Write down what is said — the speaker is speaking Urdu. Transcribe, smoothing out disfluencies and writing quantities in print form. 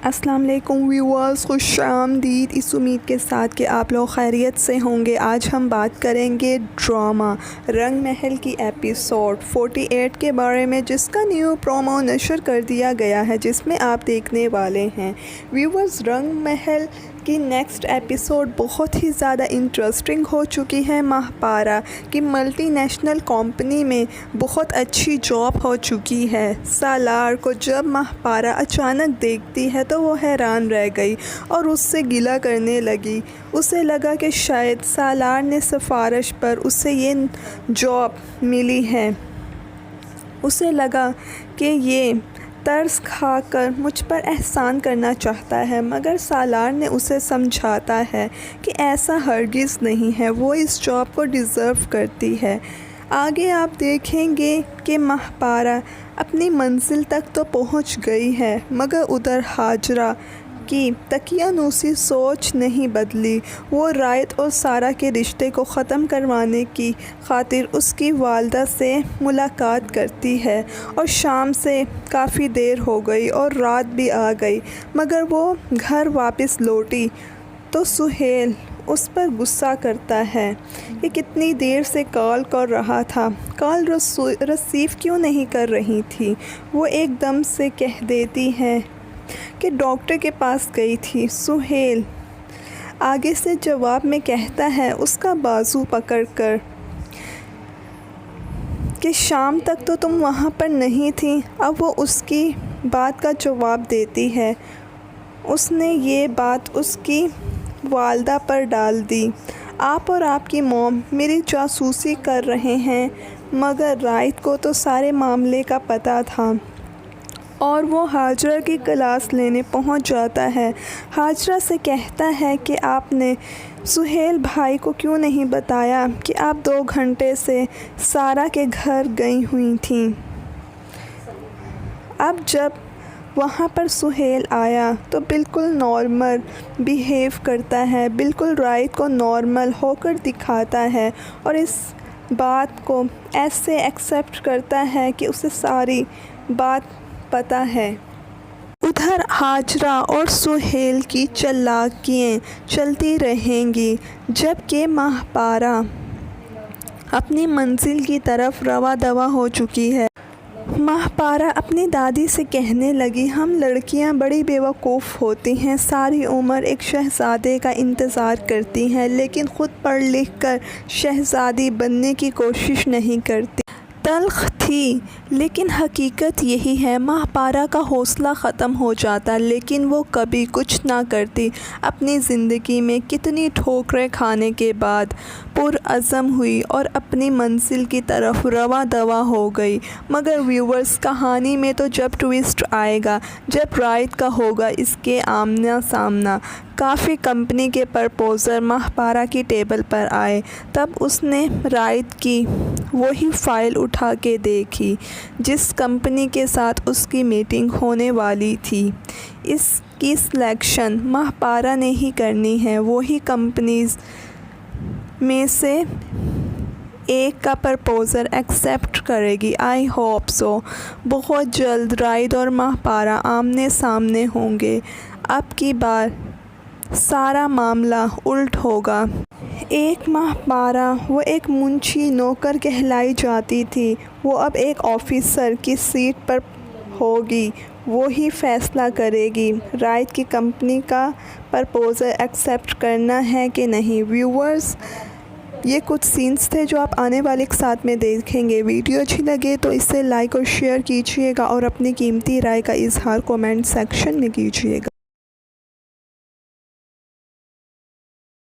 السلام علیکم ویورز، خوش آمدید اس امید کے ساتھ کہ آپ لوگ خیریت سے ہوں گے۔ آج ہم بات کریں گے ڈرامہ رنگ محل کی ایپیسوڈ 48 کے بارے میں، جس کا نیو پرومو نشر کر دیا گیا ہے، جس میں آپ دیکھنے والے ہیں۔ ویورز، رنگ محل کی نیکسٹ ایپیسوڈ بہت ہی زیادہ انٹرسٹنگ ہو چکی ہے۔ مہاپارا کی ملٹی نیشنل کمپنی میں بہت اچھی جاب ہو چکی ہے۔ سالار کو جب مہاپارا اچانک دیکھتی ہے تو وہ حیران رہ گئی اور اس سے گلہ کرنے لگی۔ اسے لگا کہ شاید سالار نے سفارش پر اسے یہ جاب ملی ہے۔ اسے لگا کہ یہ ترس کھا کر مجھ پر احسان کرنا چاہتا ہے، مگر سالار نے اسے سمجھاتا ہے کہ ایسا ہرگز نہیں ہے، وہ اس جاب کو ڈیزرو کرتی ہے۔ آگے آپ دیکھیں گے کہ مہاپارا اپنی منزل تک تو پہنچ گئی ہے، مگر ادھر ہاجرہ کی تقیانوسی سوچ نہیں بدلی۔ وہ رائت اور سارا کے رشتے کو ختم کروانے کی خاطر اس کی والدہ سے ملاقات کرتی ہے، اور شام سے کافی دیر ہو گئی اور رات بھی آ گئی، مگر وہ گھر واپس لوٹی تو سہیل اس پر غصہ کرتا ہے کہ کتنی دیر سے کال کر رہا تھا، کال ریسیو کیوں نہیں کر رہی تھی۔ وہ ایک دم سے کہہ دیتی ہے کہ ڈاکٹر کے پاس گئی تھی۔ سہیل آگے سے جواب میں کہتا ہے اس کا بازو پکڑ کر کہ شام تک تو تم وہاں پر نہیں تھی۔ اب وہ اس کی بات کا جواب دیتی ہے۔ اس نے یہ بات اس کی والدہ پر ڈال دی۔ آپ اور آپ کی موم میری جاسوسی کر رہے ہیں، مگر رائت کو تو سارے معاملے کا پتہ تھا، اور وہ ہاجرہ کی کلاس لینے پہنچ جاتا ہے۔ ہاجرہ سے کہتا ہے کہ آپ نے سہیل بھائی کو کیوں نہیں بتایا کہ آپ 2 گھنٹے سے سارا کے گھر گئی ہوئی تھیں۔ اب جب وہاں پر سہیل آیا تو بالکل نارمل بیہیو کرتا ہے، بالکل رائت کو نارمل ہو کر دکھاتا ہے، اور اس بات کو ایسے ایکسیپٹ کرتا ہے کہ اسے ساری بات پتہ ہے۔ ادھر ہاجرہ اور سہیل کی چالاکیاں چلتی رہیں گی، جبکہ مہاپارا اپنی منزل کی طرف رواں دواں ہو چکی ہے۔ مہاپارا اپنی دادی سے کہنے لگی، ہم لڑکیاں بڑی بیوقوف ہوتی ہیں، ساری عمر ایک شہزادے کا انتظار کرتی ہیں، لیکن خود پڑھ لکھ کر شہزادی بننے کی کوشش نہیں کرتی۔ تلخ تھی، لیکن حقیقت یہی ہے۔ مہاپارا کا حوصلہ ختم ہو جاتا، لیکن وہ کبھی کچھ نہ کرتی۔ اپنی زندگی میں کتنی ٹھوکریں کھانے کے بعد پرعزم ہوئی اور اپنی منزل کی طرف رواں دواں ہو گئی۔ مگر ویورز، کہانی میں تو جب ٹویسٹ آئے گا، جب رائت کا ہوگا اس کے آمنا سامنا۔ کافی کمپنی کے پرپوزر مہاپارا کی ٹیبل پر آئے، تب اس نے رائت کی وہی فائل اٹھا کے دیکھی جس کمپنی کے ساتھ اس کی میٹنگ ہونے والی تھی۔ اس کی سلیکشن مہاپارا نے ہی کرنی ہے، وہی کمپنیز میں سے ایک کا پرپوزل ایکسیپٹ کرے گی۔ I hope so. بہت جلد رائت اور مہاپارا آمنے سامنے ہوں گے۔ اب کی بار سارا معاملہ الٹ ہوگا۔ ایک مہاپارا، وہ ایک منشی نوکر کہلائی جاتی تھی، وہ اب ایک آفیسر کی سیٹ پر ہوگی، وہی فیصلہ کرے گی رائت کی کمپنی کا پرپوزل ایکسیپٹ کرنا ہے کہ نہیں۔ ویورز، یہ کچھ سینز تھے جو آپ آنے والے ایک ساتھ میں دیکھیں گے۔ ویڈیو اچھی لگے تو اسے لائک اور شیئر کیجیے گا، اور اپنی قیمتی رائے کا اظہار کومنٹ سیکشن میں کیجیے گا۔